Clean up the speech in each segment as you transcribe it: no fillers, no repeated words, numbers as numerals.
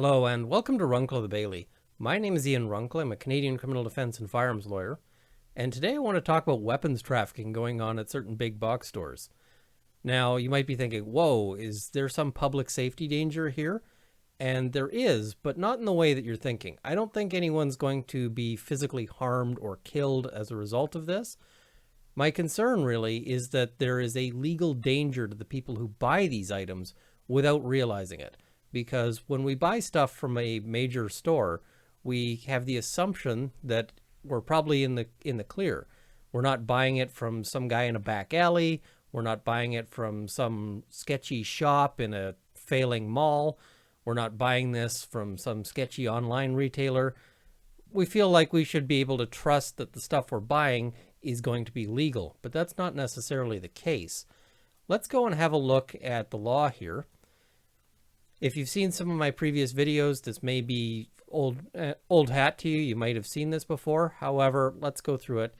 Hello and welcome to Runkle the Bailey. My name is Ian Runkle. I'm a Canadian criminal defense and firearms lawyer. And today I want to talk about weapons trafficking going on at certain big box stores. Now, you might be thinking, whoa, is there some public safety danger here? And there is, but not in the way that you're thinking. I don't think anyone's going to be physically harmed or killed as a result of this. My concern really is that there is a legal danger to the people who buy these items without realizing it. Because when we buy stuff from a major store, we have the assumption that we're probably in the clear. We're not buying it from some guy in a back alley. We're not buying it from some sketchy shop in a failing mall. We're not buying this from some sketchy online retailer. We feel like we should be able to trust that the stuff we're buying is going to be legal, but that's not necessarily the case. Let's go and have a look at the law here. If you've seen some of my previous videos, this may be old hat to you. You might have seen this before. However, let's go through it.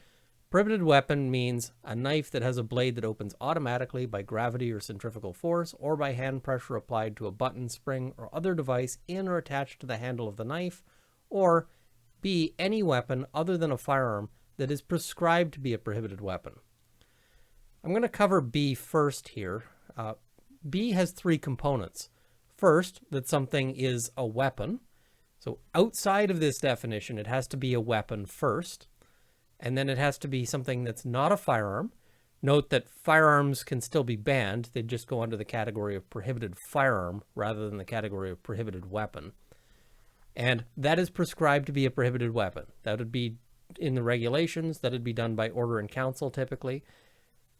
Prohibited weapon means a knife that has a blade that opens automatically by gravity or centrifugal force or by hand pressure applied to a button, spring, or other device in or attached to the handle of the knife, or B, any weapon other than a firearm that is prescribed to be a prohibited weapon. I'm going to cover B first here. B has three components. First, that something is a weapon. So outside of this definition, it has to be a weapon first. And then it has to be something that's not a firearm. Note that firearms can still be banned. They just go under the category of prohibited firearm rather than the category of prohibited weapon. And that is prescribed to be a prohibited weapon. That would be in the regulations. That would be done by order in council typically.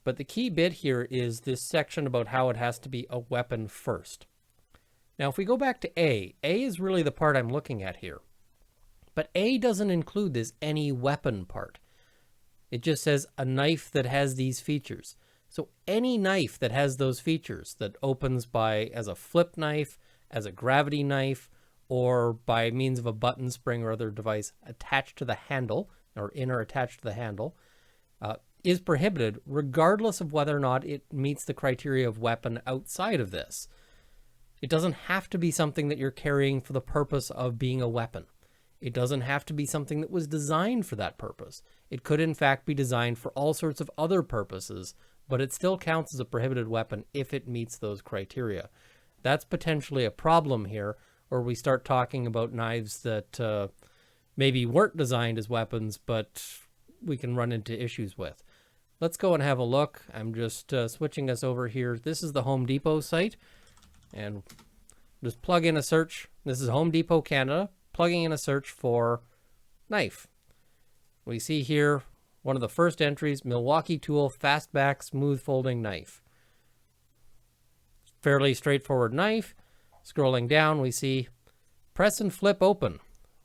But the key bit here is this section about how it has to be a weapon first. Now, if we go back to A is really the part I'm looking at here. But A doesn't include this any weapon part. It just says a knife that has these features. So any knife that has those features, that opens as a flip knife, as a gravity knife, or by means of a button, spring, or other device attached to the handle, or in or attached to the handle, is prohibited regardless of whether or not it meets the criteria of weapon outside of this. It doesn't have to be something that you're carrying for the purpose of being a weapon. It doesn't have to be something that was designed for that purpose. It could, in fact, be designed for all sorts of other purposes, but it still counts as a prohibited weapon if it meets those criteria. That's potentially a problem here, where we start talking about knives that maybe weren't designed as weapons, but we can run into issues with. Let's go and have a look. I'm just switching us over here. This is the Home Depot site. And just plug in a search. This is Home Depot, Canada. Plugging in a search for knife. We see here one of the first entries, Milwaukee Tool Fastback Smooth Folding Knife. Fairly straightforward knife. Scrolling down, we see press and flip open.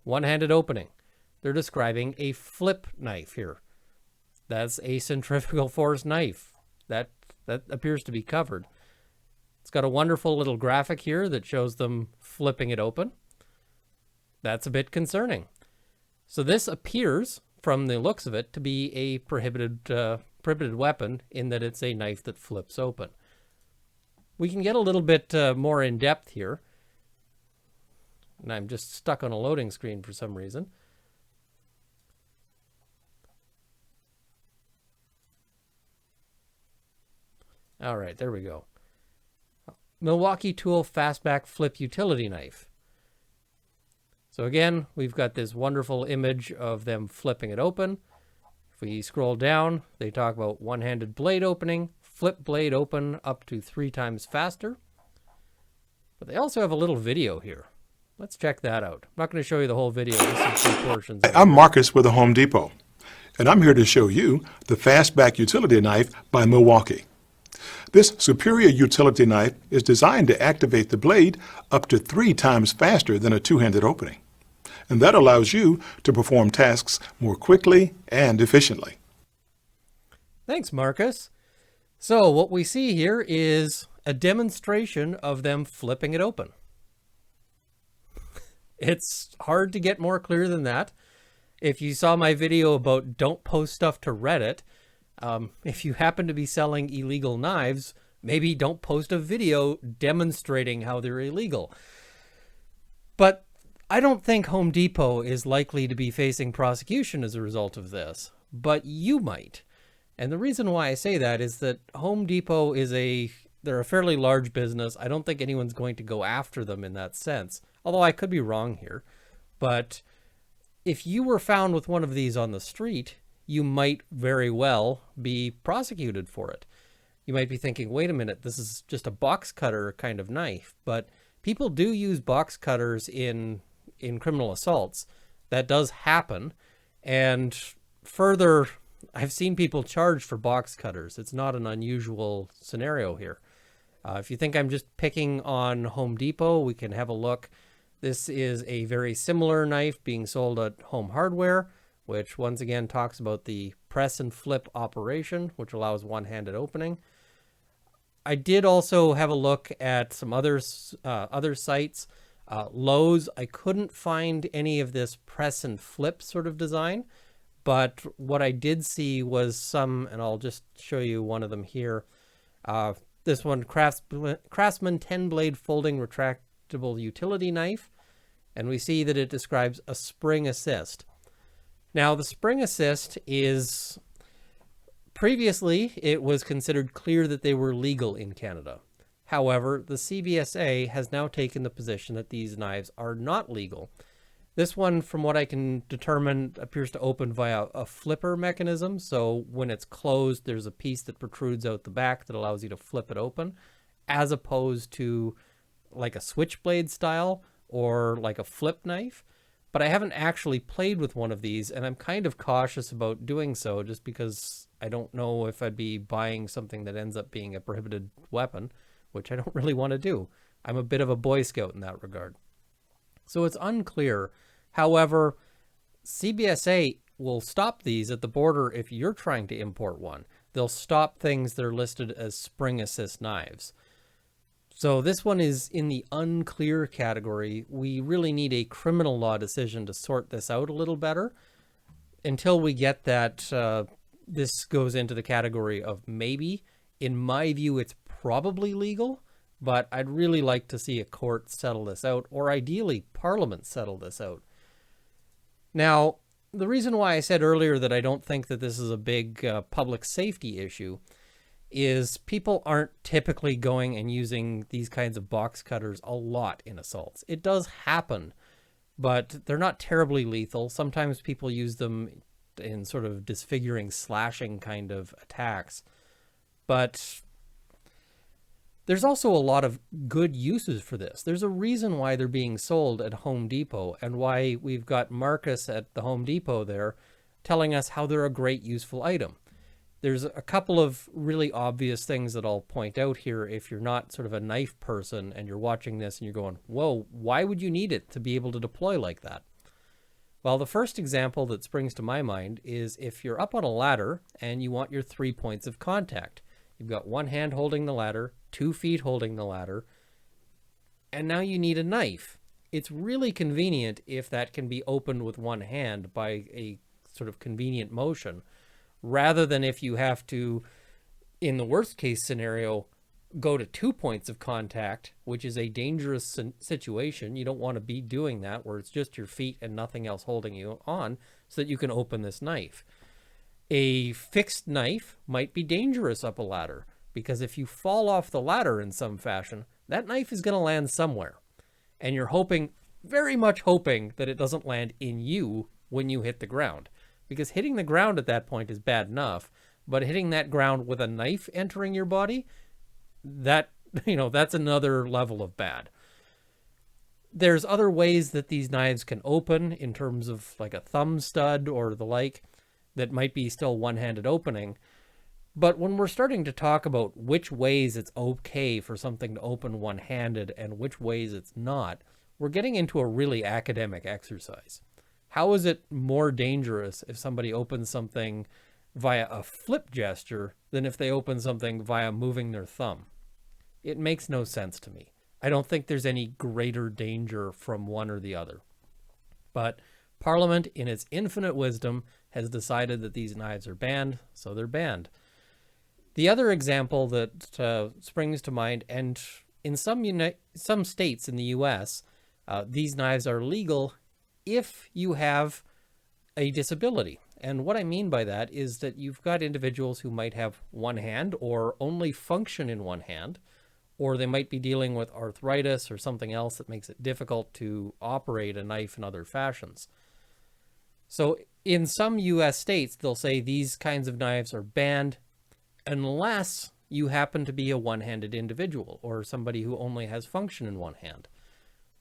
One-handed opening. They're describing a flip knife here. That's a centrifugal force knife. That appears to be covered. It's got a wonderful little graphic here that shows them flipping it open. That's a bit concerning. So this appears, from the looks of it, to be a prohibited weapon in that it's a knife that flips open. We can get a little bit more in depth here. And I'm just stuck on a loading screen for some reason. All right, there we go. Milwaukee Tool Fastback Flip Utility Knife. So again, we've got this wonderful image of them flipping it open. If we scroll down, they talk about one-handed blade opening, flip blade open up to 3 times faster. But they also have a little video here. Let's check that out. I'm not going to show you the whole video. This is 2 portions. I'm Marcus with the Home Depot, and I'm here to show you the Fastback Utility Knife by Milwaukee. This superior utility knife is designed to activate the blade up to 3 times faster than a 2-handed opening. And that allows you to perform tasks more quickly and efficiently. Thanks, Marcus. So what we see here is a demonstration of them flipping it open. It's hard to get more clear than that. If you saw my video about don't post stuff to Reddit, if you happen to be selling illegal knives, maybe don't post a video demonstrating how they're illegal. But I don't think Home Depot is likely to be facing prosecution as a result of this, but you might. And the reason why I say that is that Home Depot they're a fairly large business. I don't think anyone's going to go after them in that sense, although I could be wrong here. But if you were found with one of these on the street, you might very well be prosecuted for it. You might be thinking, wait a minute, this is just a box cutter kind of knife. But people do use box cutters in criminal assaults. That does happen. And further, I've seen people charged for box cutters. It's not an unusual scenario here. If you think I'm just picking on Home Depot, we can have a look. This is a very similar knife being sold at Home Hardware, which once again talks about the press and flip operation, which allows one-handed opening. I did also have a look at some other sites. Lowe's, I couldn't find any of this press and flip sort of design, but what I did see was some, and I'll just show you one of them here. This one, Craftsman 10-blade folding retractable utility knife, and we see that it describes a spring assist. Now, the spring assist is, previously, it was considered clear that they were legal in Canada. However, the CBSA has now taken the position that these knives are not legal. This one, from what I can determine, appears to open via a flipper mechanism. So when it's closed, there's a piece that protrudes out the back that allows you to flip it open, as opposed to like a switchblade style or like a flip knife. But I haven't actually played with one of these, and I'm kind of cautious about doing so just because I don't know if I'd be buying something that ends up being a prohibited weapon, which I don't really want to do. I'm a bit of a Boy Scout in that regard. So it's unclear. However, CBSA will stop these at the border if you're trying to import one. They'll stop things that are listed as spring assist knives. So this one is in the unclear category. We really need a criminal law decision to sort this out a little better. Until we get that, this goes into the category of maybe. In my view, it's probably legal, but I'd really like to see a court settle this out, or ideally Parliament settle this out. Now, the reason why I said earlier that I don't think that this is a big public safety issue is people aren't typically going and using these kinds of box cutters a lot in assaults. It does happen, but they're not terribly lethal. Sometimes people use them in sort of disfiguring, slashing kind of attacks. But there's also a lot of good uses for this. There's a reason why they're being sold at Home Depot, and why we've got Marcus at the Home Depot there telling us how they're a great useful item. There's a couple of really obvious things that I'll point out here if you're not sort of a knife person and you're watching this and you're going, whoa, why would you need it to be able to deploy like that? Well, the first example that springs to my mind is if you're up on a ladder and you want your 3 points of contact. You've got one hand holding the ladder, 2 feet holding the ladder, and now you need a knife. It's really convenient if that can be opened with one hand by a sort of convenient motion, rather than if you have to, in the worst case scenario, go to 2 points of contact, which is a dangerous situation. You don't want to be doing that, where it's just your feet and nothing else holding you on, so that you can open this knife. A fixed knife might be dangerous up a ladder, because if you fall off the ladder in some fashion, that knife is going to land somewhere. And you're hoping, very much hoping, that it doesn't land in you when you hit the ground. Because hitting the ground at that point is bad enough, but hitting that ground with a knife entering your body, that's another level of bad. There's other ways that these knives can open in terms of like a thumb stud or the like, that might be still one-handed opening. But when we're starting to talk about which ways it's okay for something to open one-handed and which ways it's not, we're getting into a really academic exercise. How is it more dangerous if somebody opens something via a flip gesture than if they open something via moving their thumb? It makes no sense to me. I don't think there's any greater danger from one or the other. But Parliament, in its infinite wisdom, has decided that these knives are banned, so they're banned. The other example that springs to mind, and in some states in the U.S., These knives are legal if you have a disability. And what I mean by that is that you've got individuals who might have one hand or only function in one hand, or they might be dealing with arthritis or something else that makes it difficult to operate a knife in other fashions. So in some US states, they'll say these kinds of knives are banned unless you happen to be a one-handed individual or somebody who only has function in one hand.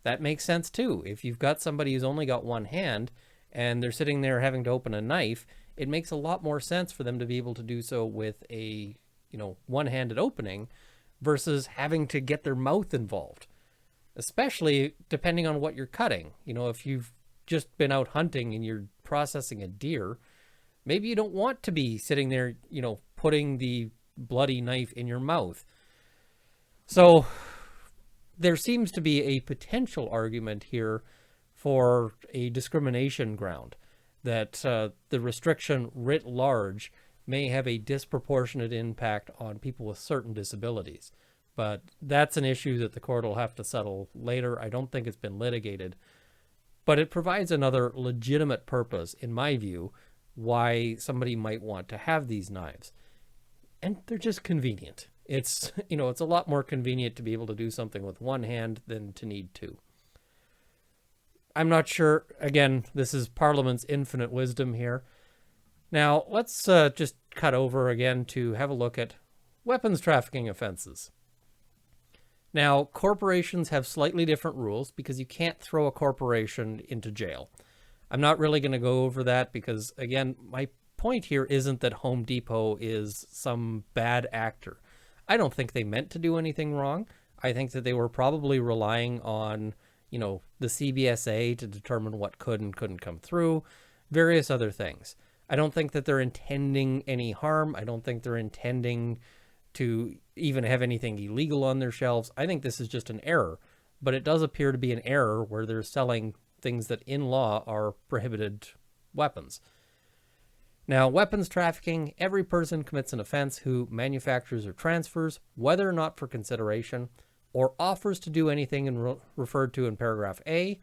That makes sense too. If you've got somebody who's only got one hand and they're sitting there having to open a knife, it makes a lot more sense for them to be able to do so with a, one-handed opening versus having to get their mouth involved, especially depending on what you're cutting. If you've just been out hunting and you're processing a deer, maybe you don't want to be sitting there, putting the bloody knife in your mouth. So there seems to be a potential argument here for a discrimination ground, that the restriction writ large may have a disproportionate impact on people with certain disabilities. But that's an issue that the court will have to settle later. I don't think it's been litigated. But it provides another legitimate purpose, in my view, why somebody might want to have these knives. And they're just convenient. It's a lot more convenient to be able to do something with one hand than to need two. I'm not sure. Again, this is Parliament's infinite wisdom here. Now, let's just cut over again to have a look at weapons trafficking offenses. Now, corporations have slightly different rules because you can't throw a corporation into jail. I'm not really going to go over that because, again, my point here isn't that Home Depot is some bad actor. I don't think they meant to do anything wrong. I think that they were probably relying on, the CBSA to determine what could and couldn't come through, various other things. I don't think that they're intending any harm. I don't think they're intending to even have anything illegal on their shelves. I think this is just an error, but it does appear to be an error where they're selling things that in law are prohibited weapons. Now, weapons trafficking, every person commits an offense who manufactures or transfers, whether or not for consideration, or offers to do anything referred to in paragraph A.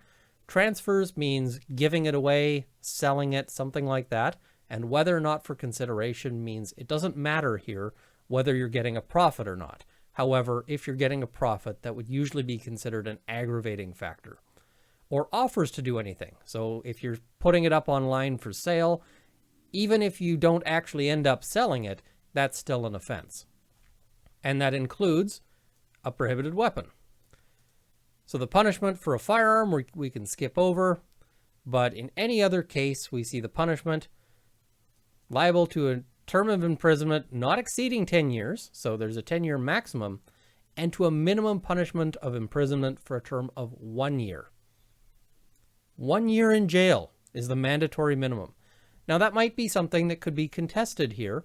Transfers means giving it away, selling it, something like that. And whether or not for consideration means it doesn't matter here whether you're getting a profit or not. However, if you're getting a profit, that would usually be considered an aggravating factor. Or offers to do anything. So if you're putting it up online for sale, even if you don't actually end up selling it, that's still an offense. And that includes a prohibited weapon. So the punishment for a firearm we can skip over, but in any other case, we see the punishment liable to a term of imprisonment not exceeding 10 years, so there's a 10-year maximum, and to a minimum punishment of imprisonment for a term of 1 year. 1 year in jail is the mandatory minimum. Now, that might be something that could be contested here.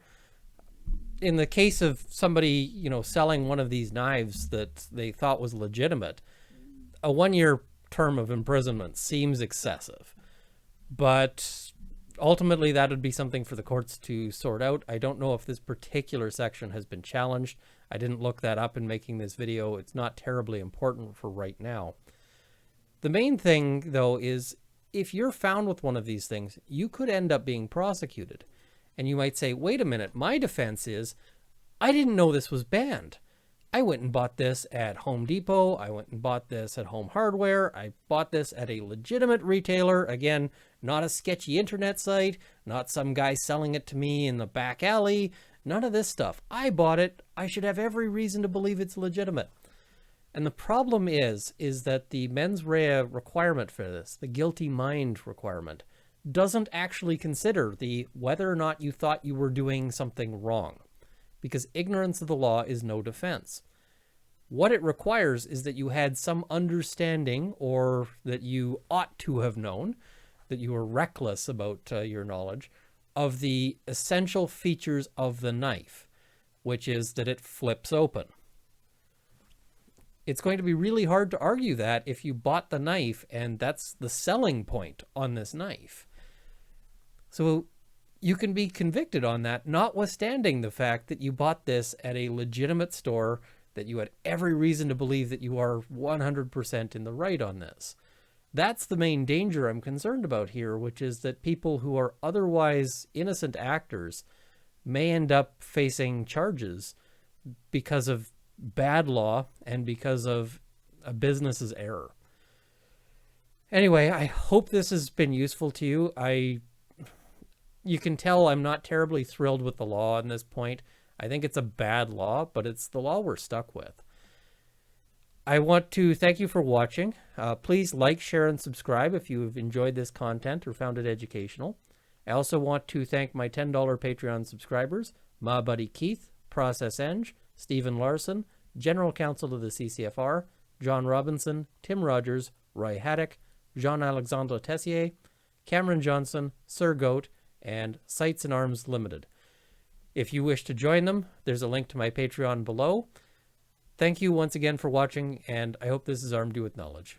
In the case of somebody, selling one of these knives that they thought was legitimate, a 1 year term of imprisonment seems excessive. But ultimately, that would be something for the courts to sort out. I don't know if this particular section has been challenged. I didn't look that up in making this video. It's not terribly important for right now. The main thing, though, is if you're found with one of these things, you could end up being prosecuted. And you might say, wait a minute, my defense is, I didn't know this was banned. I went and bought this at Home Depot. I went and bought this at Home Hardware. I bought this at a legitimate retailer. Again, not a sketchy internet site, not some guy selling it to me in the back alley. None of this stuff. I bought it. I should have every reason to believe it's legitimate. And the problem is that the mens rea requirement for this, the guilty mind requirement, doesn't actually consider the whether or not you thought you were doing something wrong, because ignorance of the law is no defense. What it requires is that you had some understanding, or that you ought to have known, that you were reckless about your knowledge of the essential features of the knife, which is that it flips open. It's going to be really hard to argue that if you bought the knife and that's the selling point on this knife. So you can be convicted on that, notwithstanding the fact that you bought this at a legitimate store, that you had every reason to believe that you are 100% in the right on this. That's the main danger I'm concerned about here, which is that people who are otherwise innocent actors may end up facing charges because of bad law and because of a business's error. Anyway, I hope this has been useful to you. You can tell I'm not terribly thrilled with the law at this point. I think it's a bad law, but it's the law we're stuck with. I want to thank you for watching. Please like, share, and subscribe if you've enjoyed this content or found it educational. I also want to thank my $10 Patreon subscribers, my buddy Keith, Process Eng, Stephen Larson, General Counsel of the CCFR, John Robinson, Tim Rogers, Roy Haddock, Jean-Alexandre Tessier, Cameron Johnson, Sir Goat, and Sights and Arms Limited. If you wish to join them, there's a link to my Patreon below. Thank you once again for watching, and I hope this has armed you with knowledge.